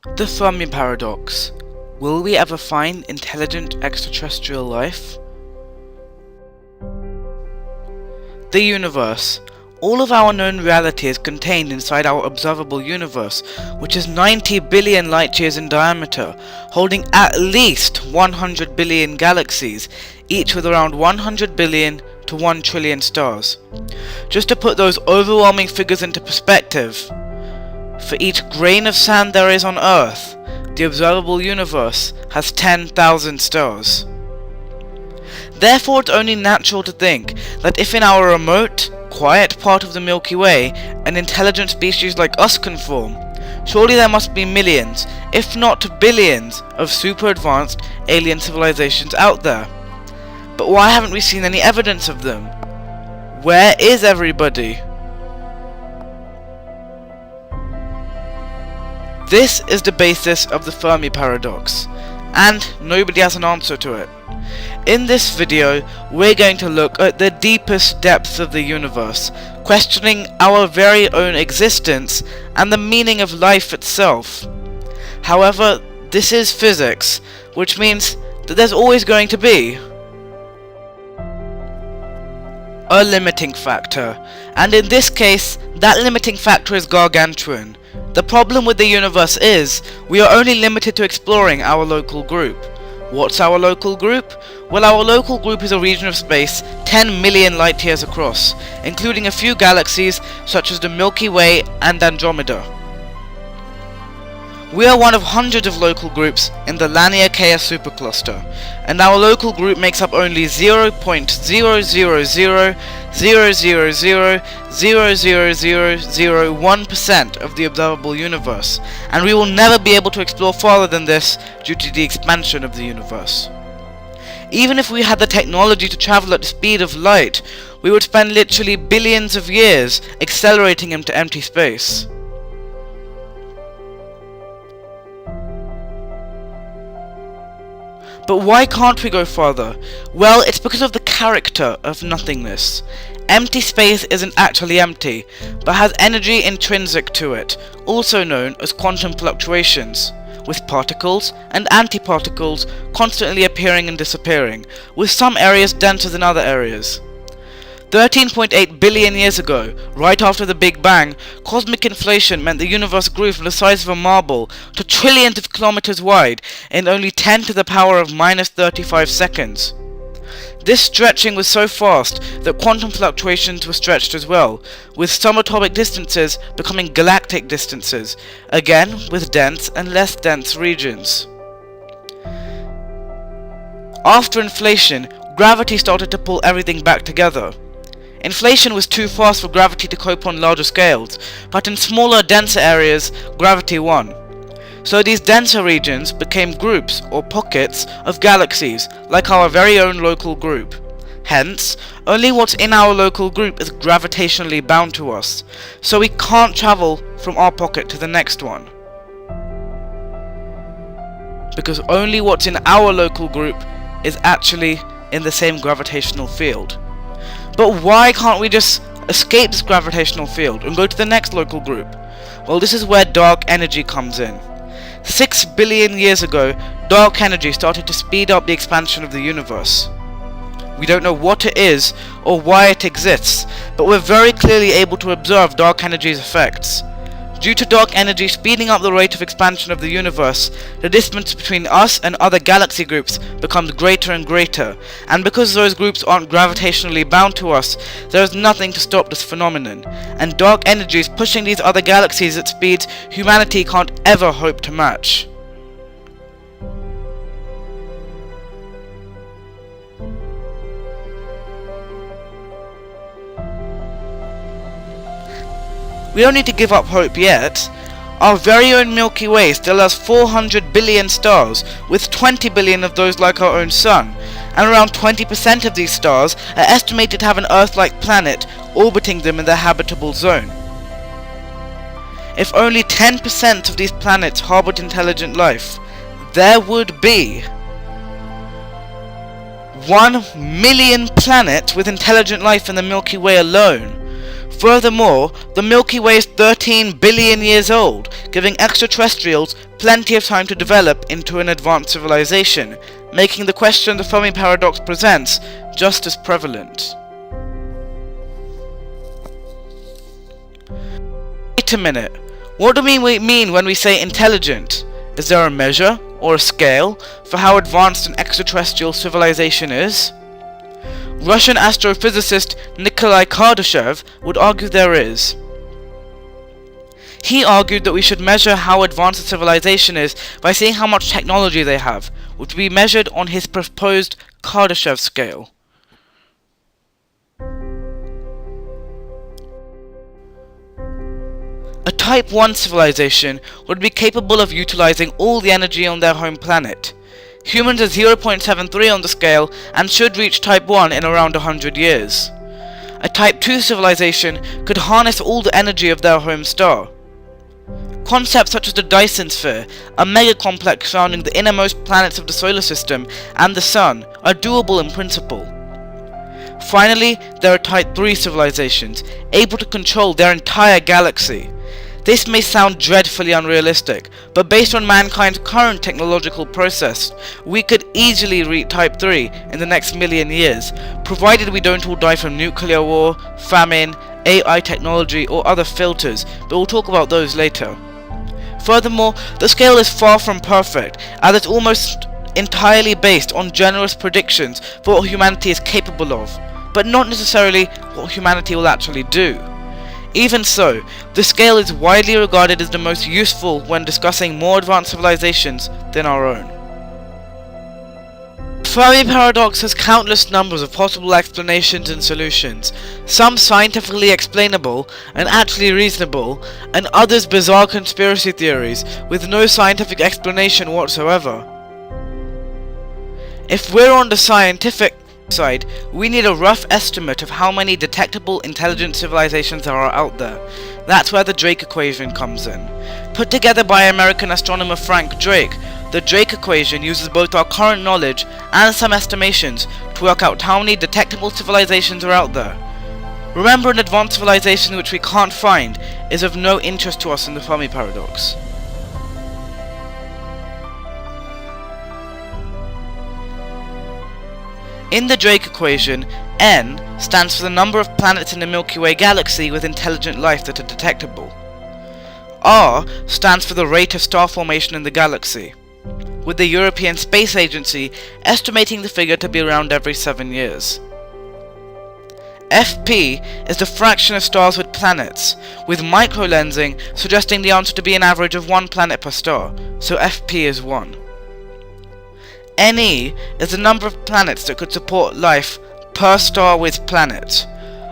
The Fermi Paradox. Will we ever find intelligent extraterrestrial life? The universe. All of our known reality is contained inside our observable universe, which is 90 billion light years in diameter, holding at least 100 billion galaxies, each with around 100 billion to 1 trillion stars. Just to put those overwhelming figures into perspective, for each grain of sand there is on Earth, the observable universe has 10,000 stars. Therefore, it's only natural to think that if in our remote, quiet part of the Milky Way an intelligent species like us can form, surely there must be millions, if not billions, of super advanced alien civilizations out there. But why haven't we seen any evidence of them? Where is everybody? This is the basis of the Fermi Paradox, and nobody has an answer to it. In this video, we're going to look at the deepest depths of the universe, questioning our very own existence and the meaning of life itself. However, this is physics, which means that there's always going to be a limiting factor, and in this case, that limiting factor is gargantuan. The problem with the universe is, we are only limited to exploring our local group. What's our local group? Well, our local group is a region of space 10 million light years across, including a few galaxies such as the Milky Way and Andromeda. We are one of hundreds of local groups in the Laniakea supercluster, and our local group makes up only 0.00000000001% of the observable universe, and we will never be able to explore farther than this due to the expansion of the universe. Even if we had the technology to travel at the speed of light, we would spend literally billions of years accelerating into empty space. But why can't we go farther? Well, it's because of the character of nothingness. Empty space isn't actually empty, but has energy intrinsic to it, also known as quantum fluctuations, with particles and antiparticles constantly appearing and disappearing, with some areas denser than other areas. 13.8 billion years ago, right after the Big Bang, cosmic inflation meant the universe grew from the size of a marble to trillions of kilometers wide in only 10 to the power of minus 35 seconds. This stretching was so fast that quantum fluctuations were stretched as well, with some atomic distances becoming galactic distances, again with dense and less dense regions. After inflation, gravity started to pull everything back together. Inflation was too fast for gravity to cope on larger scales, but in smaller, denser areas, gravity won. So these denser regions became groups or pockets of galaxies, like our very own local group. Hence, only what's in our local group is gravitationally bound to us, so we can't travel from our pocket to the next one. Because only what's in our local group is actually in the same gravitational field. But why can't we just escape this gravitational field and go to the next local group? Well, this is where dark energy comes in. 6 billion years ago, dark energy started to speed up the expansion of the universe. We don't know what it is or why it exists, but we're very clearly able to observe dark energy's effects. Due to dark energy speeding up the rate of expansion of the universe, the distance between us and other galaxy groups becomes greater and greater, and because those groups aren't gravitationally bound to us, there is nothing to stop this phenomenon, and dark energy is pushing these other galaxies at speeds humanity can't ever hope to match. We don't need to give up hope yet. Our very own Milky Way still has 400 billion stars, with 20 billion of those like our own Sun, and around 20% of these stars are estimated to have an Earth-like planet orbiting them in their habitable zone. If only 10% of these planets harbored intelligent life, there would be 1 million planets with intelligent life in the Milky Way alone, Furthermore, the Milky Way is 13 billion years old, giving extraterrestrials plenty of time to develop into an advanced civilization, making the question the Fermi Paradox presents just as prevalent. Wait a minute, what do we mean when we say intelligent? Is there a measure or a scale for how advanced an extraterrestrial civilization is? Russian astrophysicist Nikolai Kardashev would argue there is. He argued that we should measure how advanced a civilization is by seeing how much technology they have, which would be measured on his proposed Kardashev scale. A Type 1 civilization would be capable of utilizing all the energy on their home planet. Humans are 0.73 on the scale and should reach Type 1 in around 100 years. A Type 2 civilization could harness all the energy of their home star. Concepts such as the Dyson sphere, a mega-complex surrounding the innermost planets of the solar system and the Sun, are doable in principle. Finally, there are Type 3 civilizations, able to control their entire galaxy. This may sound dreadfully unrealistic, but based on mankind's current technological process, we could easily reach Type 3 in the next million years, provided we don't all die from nuclear war, famine, AI technology or other filters, but we'll talk about those later. Furthermore, the scale is far from perfect, as it's almost entirely based on generous predictions for what humanity is capable of, but not necessarily what humanity will actually do. Even so, the scale is widely regarded as the most useful when discussing more advanced civilizations than our own. The Fermi Paradox has countless numbers of possible explanations and solutions, some scientifically explainable and actually reasonable, and others bizarre conspiracy theories with no scientific explanation whatsoever. If we're on the scientific side, we need a rough estimate of how many detectable intelligent civilizations there are out there. That's where the Drake equation comes in. Put together by American astronomer Frank Drake, the Drake equation uses both our current knowledge and some estimations to work out how many detectable civilizations are out there. Remember, an advanced civilization which we can't find is of no interest to us in the Fermi Paradox. In the Drake equation, N stands for the number of planets in the Milky Way galaxy with intelligent life that are detectable. R stands for the rate of star formation in the galaxy, with the European Space Agency estimating the figure to be around every 7 years. FP is the fraction of stars with planets, with microlensing suggesting the answer to be an average of 1 planet per star, so FP is 1. NE is the number of planets that could support life per star with planet.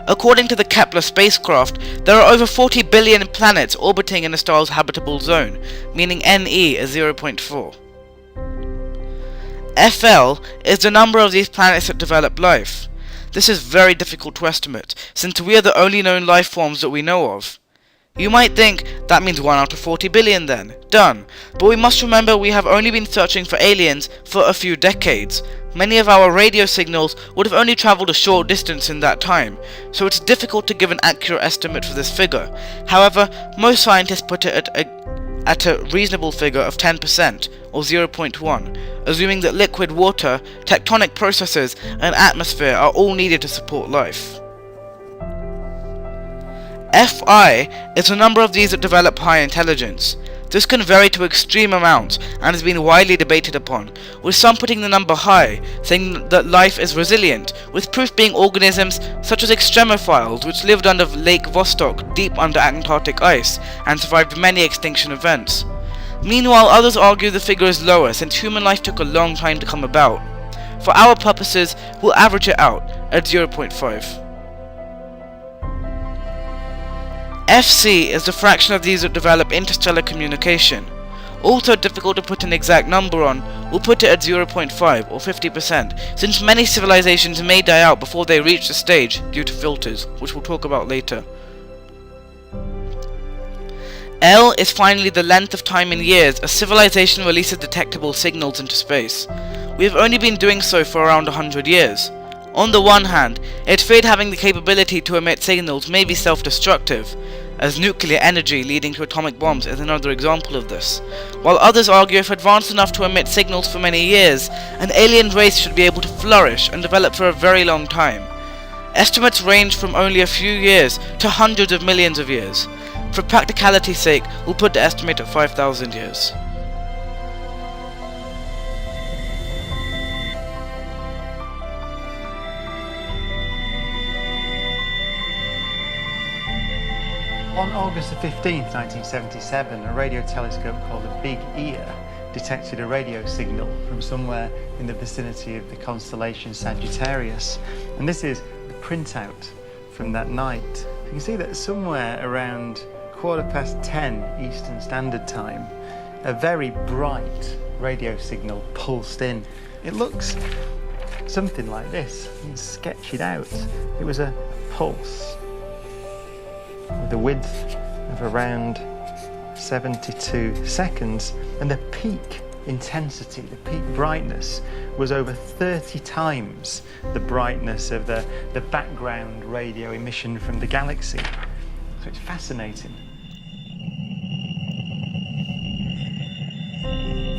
According to the Kepler spacecraft, there are over 40 billion planets orbiting in a star's habitable zone, meaning NE is 0.4. FL is the number of these planets that develop life. This is very difficult to estimate, since we are the only known life forms that we know of. You might think, that means 1 out of 40 billion then. Done. But we must remember we have only been searching for aliens for a few decades. Many of our radio signals would have only travelled a short distance in that time, so it's difficult to give an accurate estimate for this figure. However, most scientists put it at a reasonable figure of 10%, or 0.1, assuming that liquid water, tectonic processes, and atmosphere are all needed to support life. Fi is the number of these that develop high intelligence. This can vary to extreme amounts and has been widely debated upon, with some putting the number high, saying that life is resilient, with proof being organisms such as extremophiles which lived under Lake Vostok deep under Antarctic ice and survived many extinction events. Meanwhile, others argue the figure is lower since human life took a long time to come about. For our purposes, we'll average it out at 0.5. FC is the fraction of these that develop interstellar communication. Also difficult to put an exact number on, we'll put it at 0.5 or 50%, since many civilizations may die out before they reach the stage due to filters, which we'll talk about later. L is finally the length of time in years a civilization releases detectable signals into space. We have only been doing so for around 100 years. On the one hand, it's feared having the capability to emit signals may be self-destructive, as nuclear energy leading to atomic bombs is another example of this, while others argue if advanced enough to emit signals for many years, an alien race should be able to flourish and develop for a very long time. Estimates range from only a few years to hundreds of millions of years. For practicality's sake, we'll put the estimate at 5,000 years. On August the 15th, 1977, a radio telescope called the Big Ear detected a radio signal from somewhere in the vicinity of the constellation Sagittarius. And this is the printout from that night. You can see that somewhere around 10:15 Eastern Standard Time, a very bright radio signal pulsed in. It looks something like this. You can sketch it out. It was a pulse with a width of around 72 seconds, and the peak intensity, the peak brightness, was over 30 times the brightness of the background radio emission from the galaxy. So it's fascinating.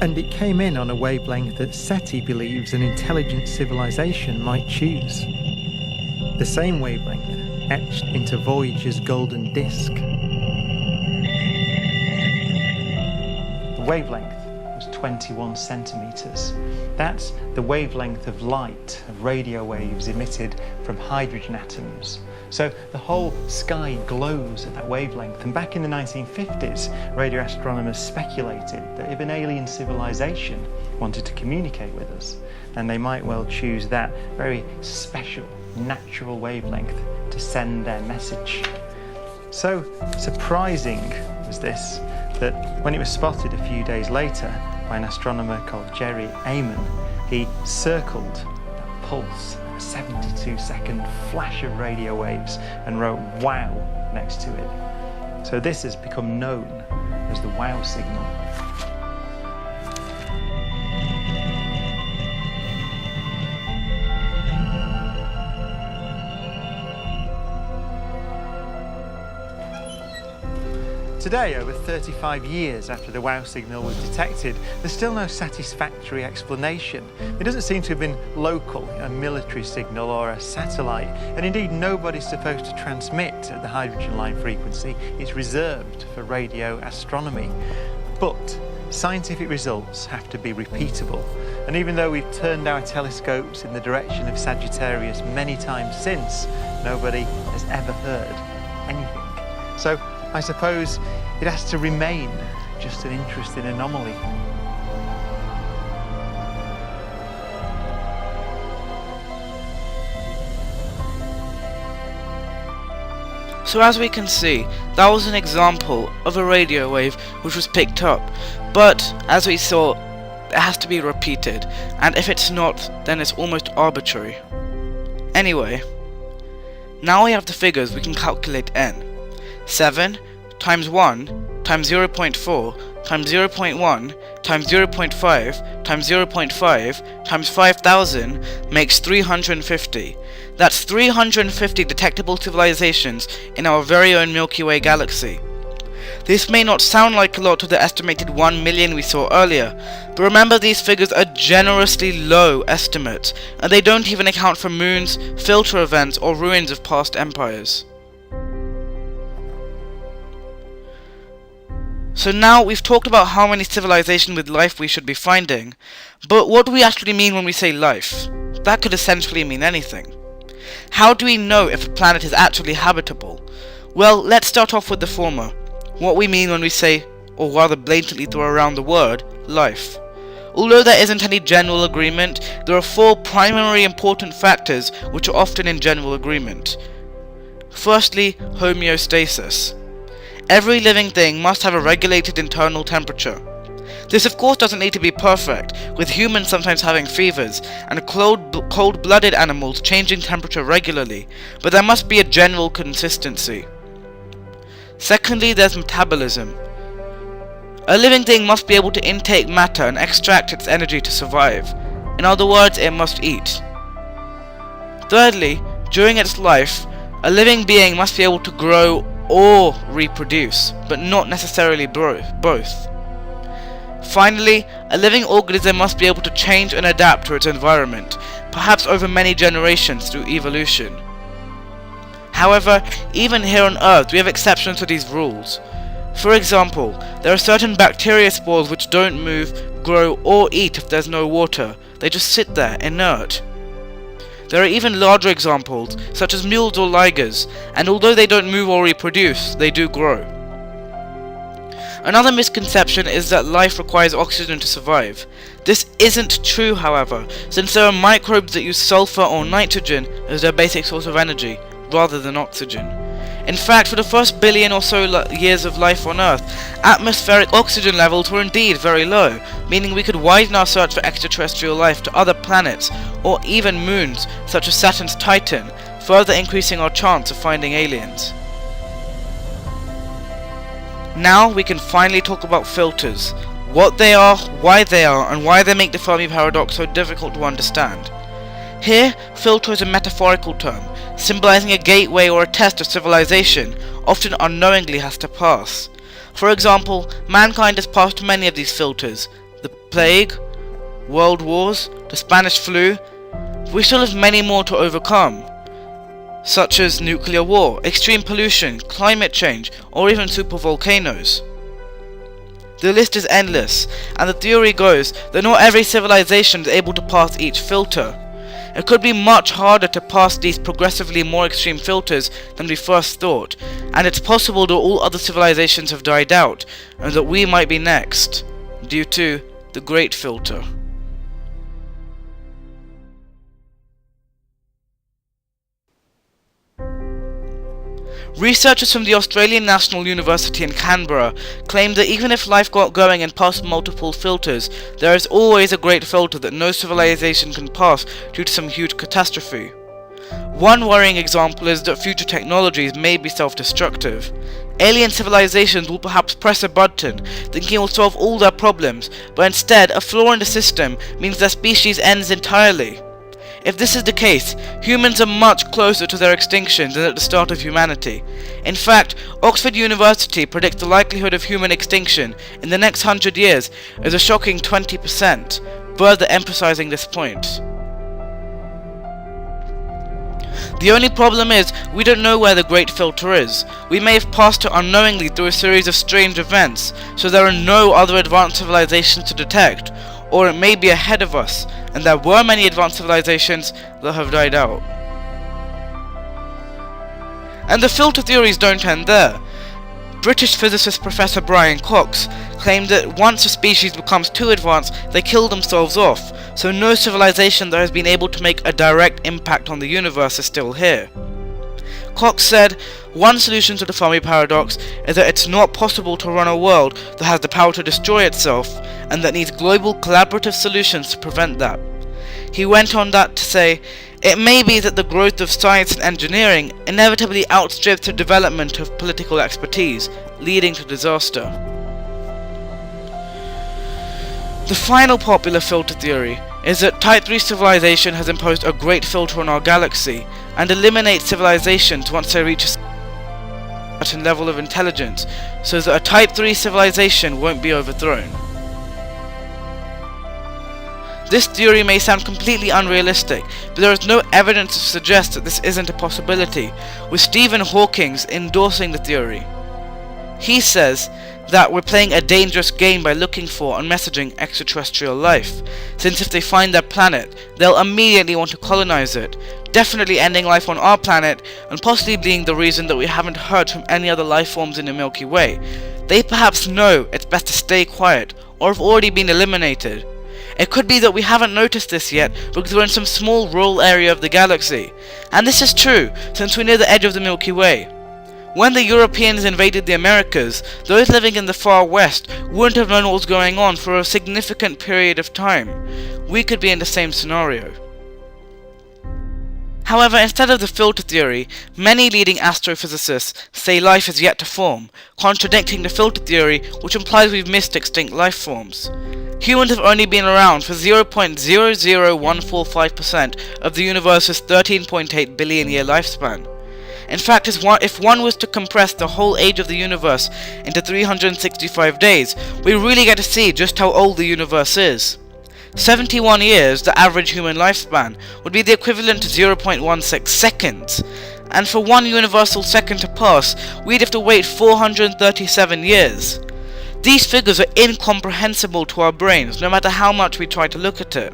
And it came in on a wavelength that SETI believes an intelligent civilization might choose. The same wavelength etched into Voyager's golden disk. The wavelength was 21 centimeters. That's the wavelength of light, of radio waves emitted from hydrogen atoms. So the whole sky glows at that wavelength. And back in the 1950s, radio astronomers speculated that if an alien civilization wanted to communicate with us, then they might well choose that very special, natural wavelength to send their message. So surprising was this, that when it was spotted a few days later by an astronomer called Jerry Ayman, he circled that pulse, a 72-second flash of radio waves, and wrote "wow" next to it. So this has become known as the WOW signal. Today, over 35 years after the WOW signal was detected, there's still no satisfactory explanation. It doesn't seem to have been local, a military signal or a satellite, and indeed nobody's supposed to transmit at the hydrogen line frequency. It's reserved for radio astronomy. But scientific results have to be repeatable, and even though we've turned our telescopes in the direction of Sagittarius many times since, nobody has ever heard anything. So I suppose it has to remain just an interesting anomaly. So as we can see, that was an example of a radio wave which was picked up, but as we saw, it has to be repeated, and if it's not, then it's almost arbitrary. Anyway, now we have the figures, we can calculate n. 7 times 1 times 0.4 times 0.1 times 0.5 times 0.5 times 5,000 makes 350. That's 350 detectable civilizations in our very own Milky Way galaxy. This may not sound like a lot to the estimated 1 million we saw earlier, but remember these figures are generously low estimates, and they don't even account for moons, filter events, or ruins of past empires. So now we've talked about how many civilizations with life we should be finding, but what do we actually mean when we say life? That could essentially mean anything. How do we know if a planet is actually habitable? Well, let's start off with the former. What we mean when we say, or rather blatantly throw around the word, life. Although there isn't any general agreement, there are 4 primary important factors which are often in general agreement. Firstly, homeostasis. Every living thing must have a regulated internal temperature. This of course doesn't need to be perfect, with humans sometimes having fevers, and cold-blooded animals changing temperature regularly, but there must be a general consistency. Secondly, there's metabolism. A living thing must be able to intake matter and extract its energy to survive. In other words, it must eat. Thirdly, during its life, a living being must be able to grow or reproduce, but not necessarily both. Finally, a living organism must be able to change and adapt to its environment, perhaps over many generations through evolution. However, even here on Earth we have exceptions to these rules. For example, there are certain bacteria spores which don't move, grow or eat if there's no water. They just sit there, inert. There are even larger examples, such as mules or ligers, and although they don't move or reproduce, they do grow. Another misconception is that life requires oxygen to survive. This isn't true, however, since there are microbes that use sulfur or nitrogen as their basic source of energy, rather than oxygen. In fact, for the first billion or so years of life on Earth, atmospheric oxygen levels were indeed very low, meaning we could widen our search for extraterrestrial life to other planets, or even moons, such as Saturn's Titan, further increasing our chance of finding aliens. Now we can finally talk about filters, what they are, and why they make the Fermi Paradox so difficult to understand. Here, filter is a metaphorical term, symbolizing a gateway or a test of civilization, often unknowingly has to pass. For example, mankind has passed many of these filters: the plague, world wars, the Spanish flu. We still have many more to overcome, such as nuclear war, extreme pollution, climate change, or even supervolcanoes. The list is endless, and the theory goes that not every civilization is able to pass each filter. It could be much harder to pass these progressively more extreme filters than we first thought, and it's possible that all other civilizations have died out, and that we might be next, due to the Great Filter. Researchers from the Australian National University in Canberra claim that even if life got going and passed multiple filters, there is always a great filter that no civilization can pass due to some huge catastrophe. One worrying example is that future technologies may be self-destructive. Alien civilizations will perhaps press a button, thinking it will solve all their problems, but instead a flaw in the system means their species ends entirely. If this is the case, humans are much closer to their extinction than at the start of humanity. In fact, Oxford University predicts the likelihood of human extinction in the next 100 years is a shocking 20%, further emphasizing this point. The only problem is, we don't know where the Great Filter is. We may have passed it unknowingly through a series of strange events, so there are no other advanced civilizations to detect, or it may be ahead of us, and there were many advanced civilizations that have died out. And the filter theories don't end there. British physicist Professor Brian Cox claimed that once a species becomes too advanced, they kill themselves off, so no civilization that has been able to make a direct impact on the universe is still here. Cox said, one solution to the Fermi Paradox is that it's not possible to run a world that has the power to destroy itself, and that needs global collaborative solutions to prevent that. He went on that to say, it may be that the growth of science and engineering inevitably outstrips the development of political expertise, leading to disaster. The final popular filter theory is that Type 3 civilization has imposed a great filter on our galaxy, and eliminates civilizations once they reach a certain level of intelligence, so that a Type 3 civilization won't be overthrown. This theory may sound completely unrealistic, but there is no evidence to suggest that this isn't a possibility, with Stephen Hawking endorsing the theory. He says that we're playing a dangerous game by looking for and messaging extraterrestrial life, since if they find their planet, they'll immediately want to colonize it, definitely ending life on our planet, and possibly being the reason that we haven't heard from any other life forms in the Milky Way. They perhaps know it's best to stay quiet, or have already been eliminated. It could be that we haven't noticed this yet because we're in some small rural area of the galaxy. And this is true, since we're near the edge of the Milky Way. When the Europeans invaded the Americas, those living in the far west wouldn't have known what was going on for a significant period of time. We could be in the same scenario. However, instead of the filter theory, many leading astrophysicists say life is yet to form, contradicting the filter theory, which implies we've missed extinct life forms. Humans have only been around for 0.00145% of the universe's 13.8 billion year lifespan. In fact, if one was to compress the whole age of the universe into 365 days, we really get to see just how old the universe is. 71 years, the average human lifespan, would be the equivalent to 0.16 seconds. And for one universal second to pass, we'd have to wait 437 years. These figures are incomprehensible to our brains, no matter how much we try to look at it.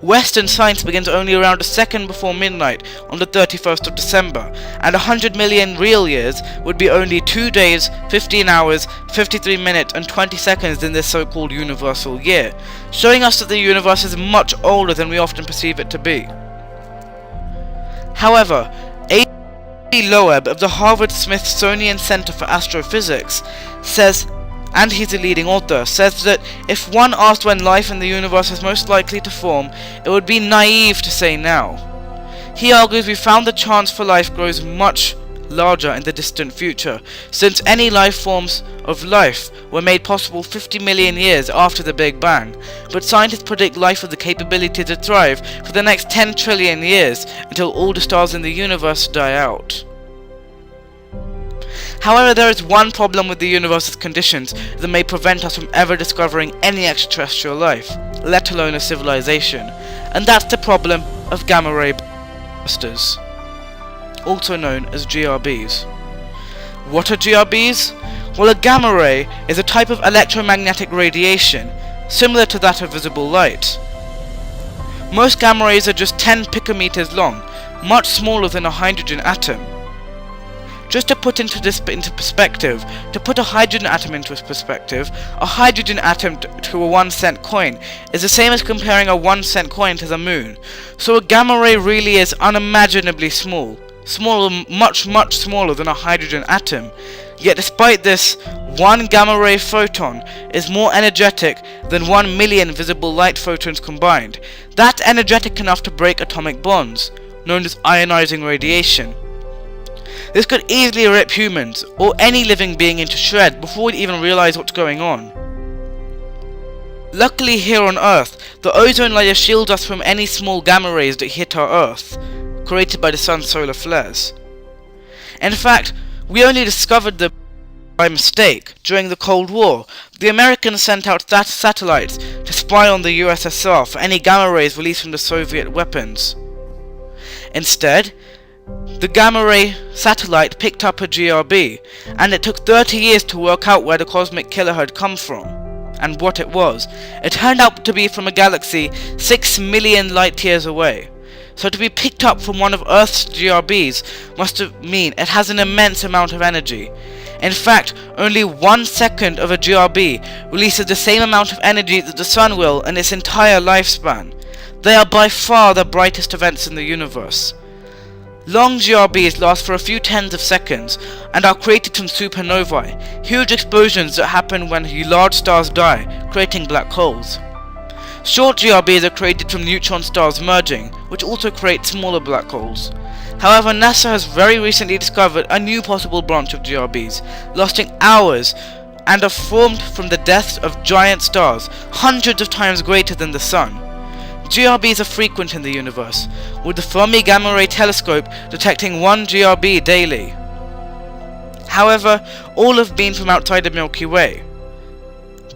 Western science begins only around a second before midnight on the 31st of December, and 100 million real years would be only 2 days, 15 hours, 53 minutes and 20 seconds in this so-called universal year, showing us that the universe is much older than we often perceive it to be. However, A.B. Loeb of the Harvard-Smithsonian Center for Astrophysics says, and he's a leading author, says that if one asked when life in the universe is most likely to form, it would be naive to say now. He argues we found the chance for life grows much larger in the distant future, since any life forms of life were made possible 50 million years after the Big Bang, but scientists predict life with the capability to thrive for the next 10 trillion years until all the stars in the universe die out. However, there is one problem with the universe's conditions that may prevent us from ever discovering any extraterrestrial life, let alone a civilization, and that's the problem of gamma-ray bursters, also known as GRBs. What are GRBs? Well, a gamma ray is a type of electromagnetic radiation, similar to that of visible light. Most gamma rays are just 10 picometers long, much smaller than a hydrogen atom. Just to put into perspective, to put a hydrogen atom into perspective, a hydrogen atom to a 1-cent coin is the same as comparing a 1-cent coin to the moon. So a gamma ray really is unimaginably small, much smaller than a hydrogen atom. Yet despite this, one gamma ray photon is more energetic than 1 million visible light photons combined. That's energetic enough to break atomic bonds, known as ionizing radiation. This could easily rip humans, or any living being, into shreds before we even realize what's going on. Luckily here on Earth, the ozone layer shields us from any small gamma rays that hit our Earth, created by the sun's solar flares. In fact, we only discovered them by mistake during the Cold War. The Americans sent out satellites to spy on the USSR for any gamma rays released from the Soviet weapons. Instead, the gamma ray satellite picked up a GRB, and it took 30 years to work out where the cosmic killer had come from, and what it was. It turned out to be from a galaxy 6 million light years away. So to be picked up from one of Earth's GRBs must mean it has an immense amount of energy. In fact, only 1 second of a GRB releases the same amount of energy that the Sun will in its entire lifespan. They are by far the brightest events in the universe. Long GRBs last for a few tens of seconds and are created from supernovae, huge explosions that happen when large stars die, creating black holes. Short GRBs are created from neutron stars merging, which also create smaller black holes. However, NASA has very recently discovered a new possible branch of GRBs, lasting hours, and are formed from the deaths of giant stars, hundreds of times greater than the Sun. GRBs are frequent in the universe, with the Fermi Gamma Ray Telescope detecting 1 GRB daily. However, all have been from outside the Milky Way.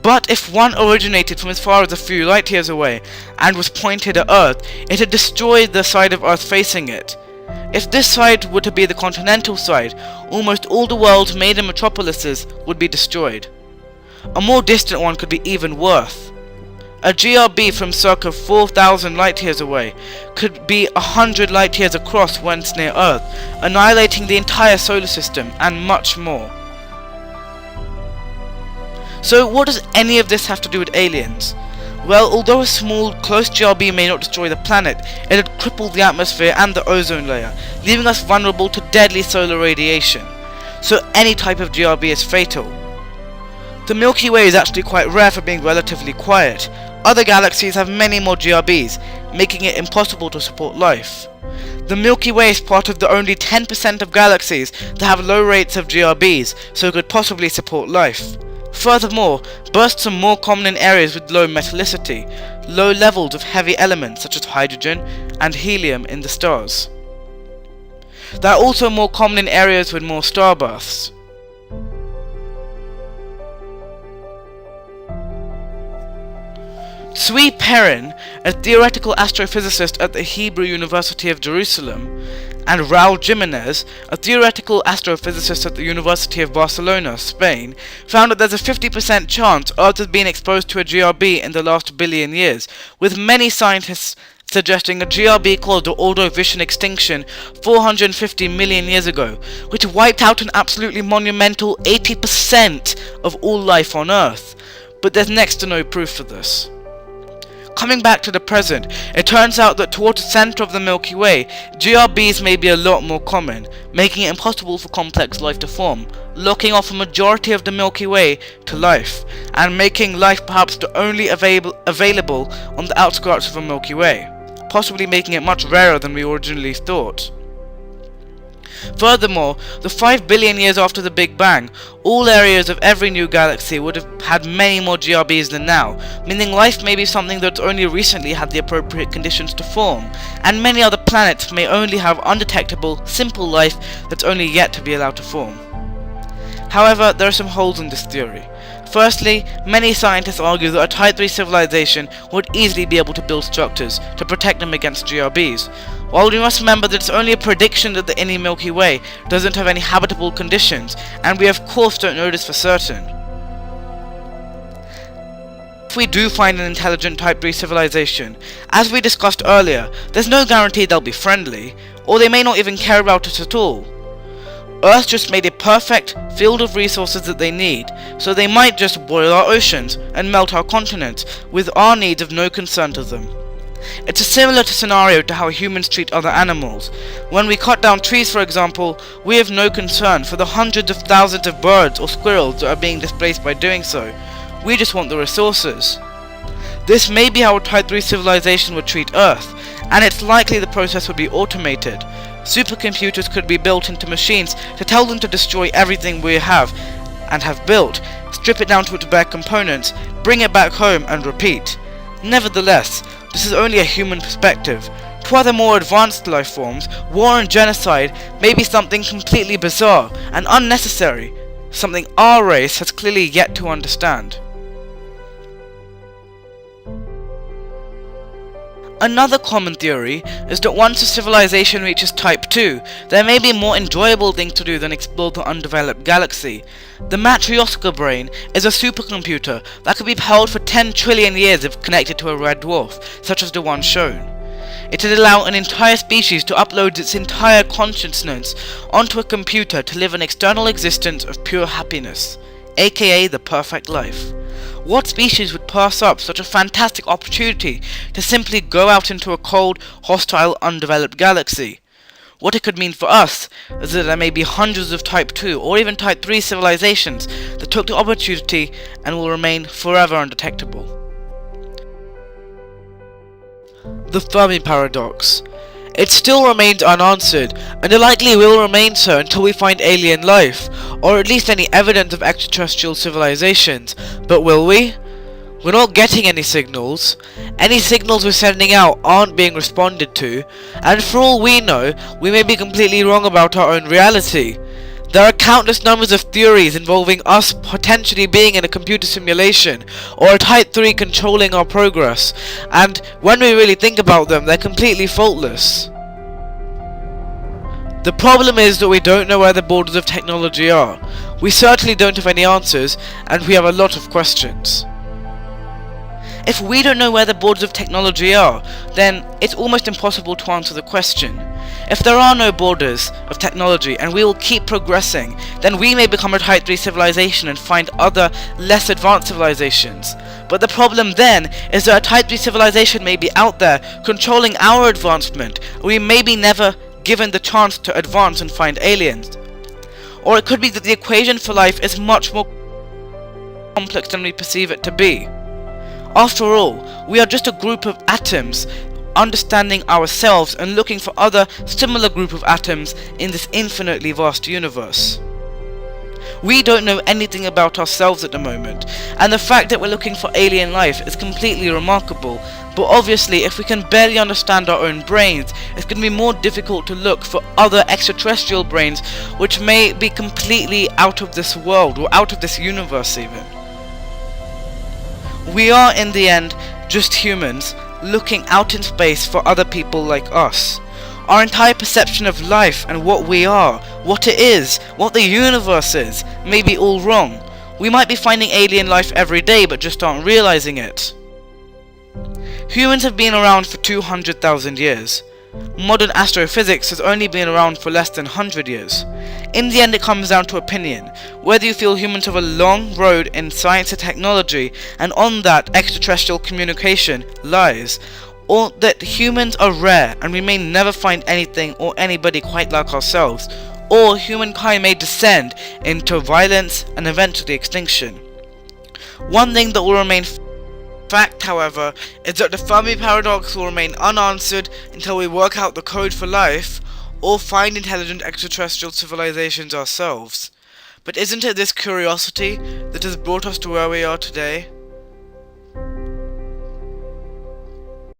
But if one originated from as far as a few light years away and was pointed at Earth, it had destroyed the side of Earth facing it. If this side were to be the continental side, almost all the world's major metropolises would be destroyed. A more distant one could be even worse. A GRB from circa 4,000 light years away could be 100 light years across once near Earth, annihilating the entire solar system and much more. So what does any of this have to do with aliens? Well, although a small, close GRB may not destroy the planet, it would cripple the atmosphere and the ozone layer, leaving us vulnerable to deadly solar radiation. So any type of GRB is fatal. The Milky Way is actually quite rare for being relatively quiet. Other galaxies have many more GRBs, making it impossible to support life. The Milky Way is part of the only 10% of galaxies that have low rates of GRBs, so it could possibly support life. Furthermore, bursts are more common in areas with low metallicity, low levels of heavy elements such as hydrogen and helium in the stars. They are also more common in areas with more starbursts. Zvi Perrin, a theoretical astrophysicist at the Hebrew University of Jerusalem, and Raul Jimenez, a theoretical astrophysicist at the University of Barcelona, Spain, found that there's a 50% chance Earth has been exposed to a GRB in the last billion years, with many scientists suggesting a GRB caused the Ordovician extinction 450 million years ago, which wiped out an absolutely monumental 80% of all life on Earth. But there's next to no proof for this. Coming back to the present, it turns out that towards the centre of the Milky Way, GRBs may be a lot more common, making it impossible for complex life to form, locking off a majority of the Milky Way to life, and making life perhaps the only available on the outskirts of the Milky Way, possibly making it much rarer than we originally thought. Furthermore, the 5 billion years after the Big Bang, all areas of every new galaxy would have had many more GRBs than now, meaning life may be something that's only recently had the appropriate conditions to form, and many other planets may only have undetectable, simple life that's only yet to be allowed to form. However, there are some holes in this theory. Firstly, many scientists argue that a Type 3 civilization would easily be able to build structures to protect them against GRBs, while we must remember that it's only a prediction that the inner Milky Way doesn't have any habitable conditions, and we of course don't know this for certain. If we do find an intelligent Type 3 civilization, as we discussed earlier, there's no guarantee they'll be friendly, or they may not even care about us at all. Earth just made a perfect field of resources that they need, so they might just boil our oceans and melt our continents, with our needs of no concern to them. It's a similar scenario to how humans treat other animals. When we cut down trees, for example, we have no concern for the hundreds of thousands of birds or squirrels that are being displaced by doing so. We just want the resources. This may be how a Type 3 civilization would treat Earth, and it's likely the process would be automated. Supercomputers could be built into machines to tell them to destroy everything we have and have built, strip it down to its bare components, bring it back home and repeat. Nevertheless, this is only a human perspective. To other more advanced life forms, war and genocide may be something completely bizarre and unnecessary, something our race has clearly yet to understand. Another common theory is that once a civilization reaches Type 2, there may be more enjoyable things to do than explore the undeveloped galaxy. The Matryoshka brain is a supercomputer that could be powered for 10 trillion years if connected to a red dwarf, such as the one shown. It would allow an entire species to upload its entire consciousness onto a computer to live an external existence of pure happiness, aka the perfect life. What species would pass up such a fantastic opportunity to simply go out into a cold, hostile, undeveloped galaxy? What it could mean for us is that there may be hundreds of Type 2 or even Type 3 civilizations that took the opportunity and will remain forever undetectable. The Fermi Paradox. It still remains unanswered, and it likely will remain so until we find alien life, or at least any evidence of extraterrestrial civilizations. But will we? We're not getting any signals. Any signals we're sending out aren't being responded to, and for all we know, we may be completely wrong about our own reality. There are countless numbers of theories involving us potentially being in a computer simulation, or a Type 3 controlling our progress, and when we really think about them, they're completely faultless. The problem is that we don't know where the borders of technology are. We certainly don't have any answers, and we have a lot of questions. If we don't know where the borders of technology are, then it's almost impossible to answer the question. If there are no borders of technology and we will keep progressing, then we may become a Type 3 civilization and find other, less advanced civilizations. But the problem then is that a Type 3 civilization may be out there controlling our advancement, and we may be never given the chance to advance and find aliens. Or it could be that the equation for life is much more complex than we perceive it to be. After all, we are just a group of atoms understanding ourselves and looking for other similar group of atoms in this infinitely vast universe. We don't know anything about ourselves at the moment, and the fact that we're looking for alien life is completely remarkable. But obviously, if we can barely understand our own brains, it's going to be more difficult to look for other extraterrestrial brains which may be completely out of this world, or out of this universe even. We are, in the end, just humans looking out in space for other people like us. Our entire perception of life and what we are, what it is, what the universe is, may be all wrong. We might be finding alien life every day but just aren't realizing it. Humans have been around for 200,000 years. Modern astrophysics has only been around for less than 100 years. In the end, it comes down to opinion, whether you feel humans have a long road in science and technology, and on that extraterrestrial communication lies, or that humans are rare and we may never find anything or anybody quite like ourselves, or humankind may descend into violence and eventually extinction. One thing that will remain fact, however, is that the Fermi Paradox will remain unanswered until we work out the code for life, or find intelligent extraterrestrial civilizations ourselves. But isn't it this curiosity that has brought us to where we are today?